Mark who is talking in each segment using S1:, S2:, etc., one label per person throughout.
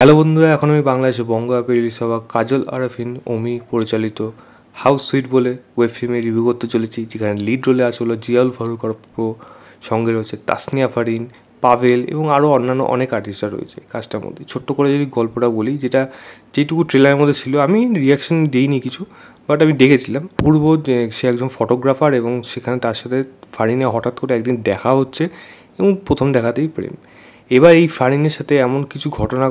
S1: Hello বন্ধুরা, এখন আমি বাংলাদেশে বঙ্গ অ্যাপে রিলিজ হওয়া কাজল আরাফিন ওমি পরিচালিত হাউস সুইট বলে ওয়েব ফিল্মের রিভিউ করতে চলেছি, যেখানে লিড রোলে আছে হলো জিয়াউল ফারুক প্রো, সঙ্গে রয়েছে তাসনিয়া ফারিন, পাভেল এবং আরও অন্যান্য অনেক আর্টিস্টরা রয়েছে কাজটার মধ্যে। ছোট্ট করে যদি গল্পটা বলি, যেটুকু ট্রেলারের মধ্যে ছিল, আমি রিয়াকশন দিইনি কিছু, বাট আমি দেখেছিলাম পূর্ব যে সে একজন ফটোগ্রাফার এবং সেখানে তার সাথে ফারিনে হঠাৎ করে একদিন দেখা হচ্ছে এবং প্রথম দেখাতেই প্রেম। এবার এই ফারিনের সাথে এমন কিছু ঘটনা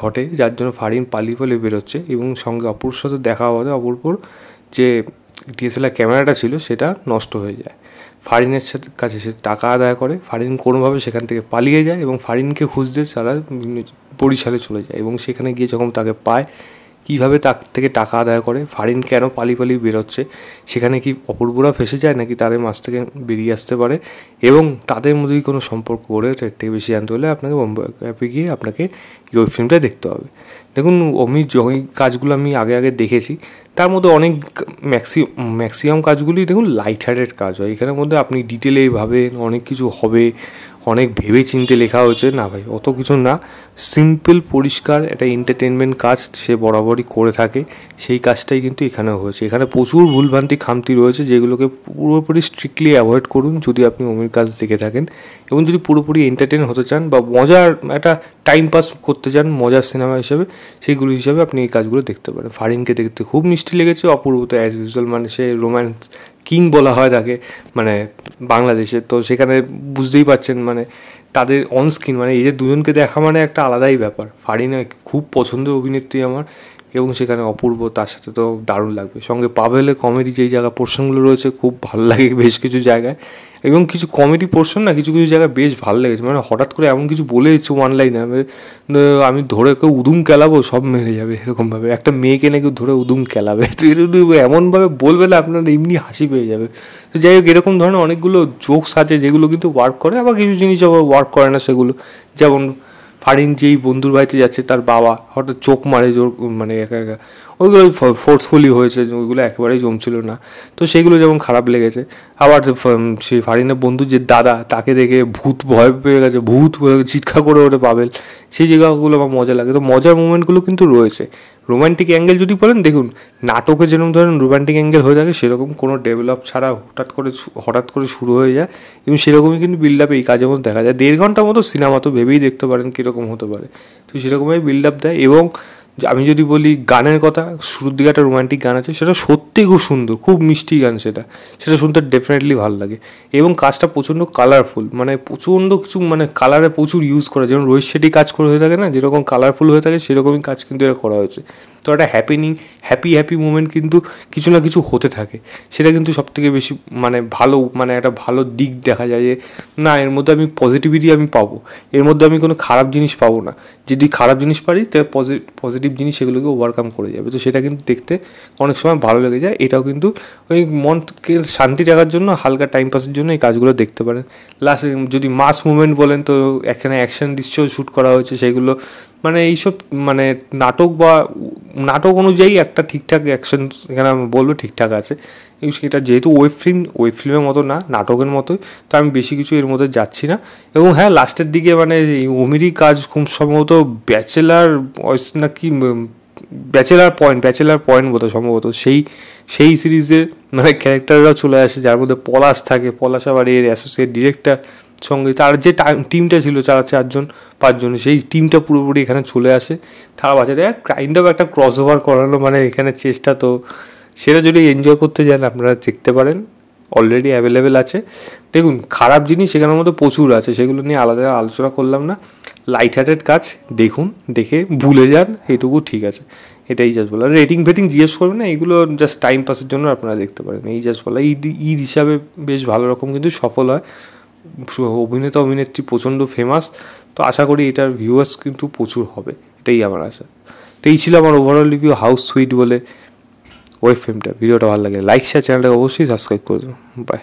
S1: ঘটে, যার জন্য ফারিন পালিয়ে বেরোচ্ছে এবং সঙ্গে অপূর্বর সাথে দেখা হওয়াতে অপূর্বর যে ডিএসএলআর ক্যামেরাটা ছিল সেটা নষ্ট হয়ে যায়। ফারিনের কাছে সে টাকা আদায় করে, ফারিন কোনোভাবে সেখান থেকে পালিয়ে যায় এবং ফারিনকে খুঁজতে তারা বরিশালে চলে যায় এবং সেখানে গিয়ে যখন তাকে পায়, কীভাবে তার থেকে টাকা আদায় করে, ফারিন কেন পালিয়ে বেরোচ্ছে, সেখানে কি অপূর্বরা ফেসে যায় নাকি তাদের মাছ থেকে বেরিয়ে আসতে পারে, এবং তাদের মধ্যে কোনো সম্পর্ক গড়ে ওঠে, এর থেকে বেশি জানতে হলে আপনাকে বম্বে অ্যাপে গিয়ে আপনাকে এই ওয়েব ফিল্মটা দেখতে হবে। দেখুন, ওই কাজগুলো আমি আগে দেখেছি, তার মধ্যে অনেক ম্যাক্সিমাম কাজগুলি দেখুন লাইট হার্টেড কাজ হয়। এখানের মধ্যে আপনি ডিটেলে ভাবেন অনেক কিছু হবে, অনেক ভেবে চিনতে লেখা হয়েছে না ভাই, অত কিছু না। সিম্পল পরিষ্কার একটা এন্টারটেনমেন্ট কাজ সে বরাবরই করে থাকে, সেই কাজটাই কিন্তু এখানেও হয়েছে। এখানে প্রচুর ভুলভ্রান্তি খামতি রয়েছে, যেগুলোকে পুরোপুরি স্ট্রিক্টলি অ্যাভয়েড করুন যদি আপনি অমির কাজ দেখে থাকেন, এবং যদি পুরোপুরি এন্টারটেন হতে চান বা মজার একটা টাইম পাস করতে চান মজার সিনেমা হিসেবে, সেইগুলো হিসাবে আপনি এই কাজগুলো দেখতে পারেন। ফারিনকে দেখতে খুব মিষ্টি লেগেছে, অপূর্ব তো অ্যাজ ইউজুয়াল সে রোম্যান্স কিং বলা হয় তাকে বাংলাদেশে, তো সেখানে বুঝতেই পারছেন তাদের অনস্ক্রিন এই যে দুজনকে দেখা একটা আলাদাই ব্যাপার। ফারিন খুব পছন্দের অভিনেত্রী আমার, এবং সেখানে অপূর্ব তার সাথে তো দারুণ লাগবে। সঙ্গে পাভেলের কমেডি যেই জায়গা পোর্শনগুলো রয়েছে খুব ভালো লাগে বেশ কিছু জায়গায়, এবং কিছু কমেডি পোর্শন না কিছু জায়গায় বেশ ভালো লেগেছে। হঠাৎ করে এমন কিছু বলে দিচ্ছে ওয়ান লাইনে, আমি ধরে কেউ উদুম কেলাবো সব মেরে যাবে, এরকমভাবে একটা মেয়েকে নাকি ধরে উদুম কেলাবে, তো এমনভাবে বলবে না আপনার এমনি হাসি পেয়ে যাবে। তো যাই হোক, এরকম ধরনের অনেকগুলো জোকস আছে যেগুলো কিন্তু ওয়ার্ক করে, আবার কিছু জিনিস আবার ওয়ার্ক করে না সেগুলো। যেমন ফারিন যেই বন্ধুর বাড়িতে যাচ্ছে, তার বাবা হঠাৎ চোখ মারে জোর একা ওইগুলো ফোর্সফুলি হয়েছে, ওইগুলো একেবারেই জমছিল না, তো সেইগুলো যেমন খারাপ লেগেছে। আবার সেই ফারিনের বন্ধুর যে দাদা, তাকে দেখে ভূত ভয় পেয়ে গেছে, ভূত চিৎকার করে ওঠে পাভেল, সেই জায়গাগুলো আমার মজা লাগে। তো মজার মুমেন্টগুলো কিন্তু রয়েছে। রোম্যান্টিক অ্যাঙ্গেল যদি বলেন, দেখুন নাটকে যেরকম ধরেন রোম্যান্টিক অ্যাঙ্গেল হয়ে থাকে, সেরকম কোনো ডেভেলপ ছাড়া হঠাৎ করে শুরু হয়ে যায়, এবং সেরকমই কিন্তু বিল্ড আপ এই কাজের মধ্যে দেখা যায়। 1.5 ঘন্টার মতো সিনেমা, তো ভেবেই দেখতে পারেন কীরকম হতে পারে। তো সেরকমই বিল্ড আপ দেয়। এবং আমি যদি বলি গানের কথা, শুরুর দিকে একটা রোম্যান্টিক গান আছে, সেটা সত্যিই খুব সুন্দর, খুব মিষ্টি গান, সেটা শুনতে ডেফিনেটলি ভালো লাগে। এবং কাজটা প্রচণ্ড কালারফুল, প্রচণ্ড কিছু কালারে প্রচুর ইউজ করা, যেমন রোহিত শেট্টি কাজ করে হয়ে থাকে না, যেরকম কালারফুল হয়ে থাকে সেরকমই কাজ কিন্তু এটা করা হয়েছে। তো একটা হ্যাপি মুমেন্ট কিন্তু কিছু না কিছু হতে থাকে, সেটা কিন্তু সবথেকে বেশি ভালো, একটা ভালো দিক দেখা যায় যে না, এর মধ্যে আমি পজিটিভিটি আমি পাবো, এর মধ্যে আমি কোনো খারাপ জিনিস পাবো না। যদি খারাপ জিনিস পারি, তাহলে পজিটিভ জিনিস সেগুলোকে ওভারকাম করে যাবে, তো সেটা কিন্তু দেখতে অনেক সময় ভালো লেগে যায়। এটাও কিন্তু ওই মনকে শান্তি রাখার জন্য, হালকা টাইম পাসের জন্য এই কাজগুলো দেখতে পারেন। লাস্ট যদি মাস মুভমেন্ট বলেন, তো এখানে অ্যাকশন দৃশ্য শ্যুট করা হয়েছে, সেগুলো এইসব নাটক অনুযায়ী একটা ঠিকঠাক অ্যাকশন এখানে আমি বলবো ঠিকঠাক আছে। সেটা যেহেতু ওয়েব ফিল্মের মতো না, নাটকের মতোই, তো আমি বেশি কিছু এর মধ্যে যাচ্ছি না। এবং হ্যাঁ, লাস্টের দিকে ওমিরই কাজ খুব সম্ভবত ব্যাচেলার পয়েন্ট বোধ সম্ভবত সেই সিরিজের ক্যারেক্টাররাও চলে আসে, যার মধ্যে পলাশ থাকে। পলাশ আবার এর অ্যাসোসিয়েট ডিরেক্টর, সঙ্গে তার যে টিমটা ছিল 4-5 জন, সেই টিমটা পুরোপুরি এখানে চলে আসে। তারা বাচ্চাদের কাইন্ড অফ একটা ক্রস ওভার করানো এখানে চেষ্টা, তো সেটা যদি এনজয় করতে যান আপনারা দেখতে পারেন, অলরেডি অ্যাভেলেবেল আছে। দেখুন, খারাপ জিনিস সেখানের মধ্যে প্রচুর আছে, সেগুলো নিয়ে আলাদা আলোচনা করলাম না। লাইট হার্টেড কাজ দেখুন, দেখে ভুলে যান, এটুকু ঠিক আছে, এটাই জাস্ট বলা। রেটিং জিজ্ঞেস করবেন না, এগুলো জাস্ট টাইম পাসের জন্য আপনারা দেখতে পারেন, এই জাস্ট বলা। ঈদ হিসাবে বেশ ভালো রকম কিন্তু সফল হয়, অভিনেত্রী প্রচণ্ড ফেমাস, তো আশা করি এটার ভিউয়ার্স কিন্তু প্রচুর হবে, এটাই আমার আশা। তো এই ছিল আমার ওভারঅল রিভিউ হাউস সুইট বলে ওয়েব ফিল্মটা। ভিডিওটা ভালো লাগে লাইক শেয়ার, চ্যানেলটাকে অবশ্যই সাবস্ক্রাইব করে দেবো। বাই।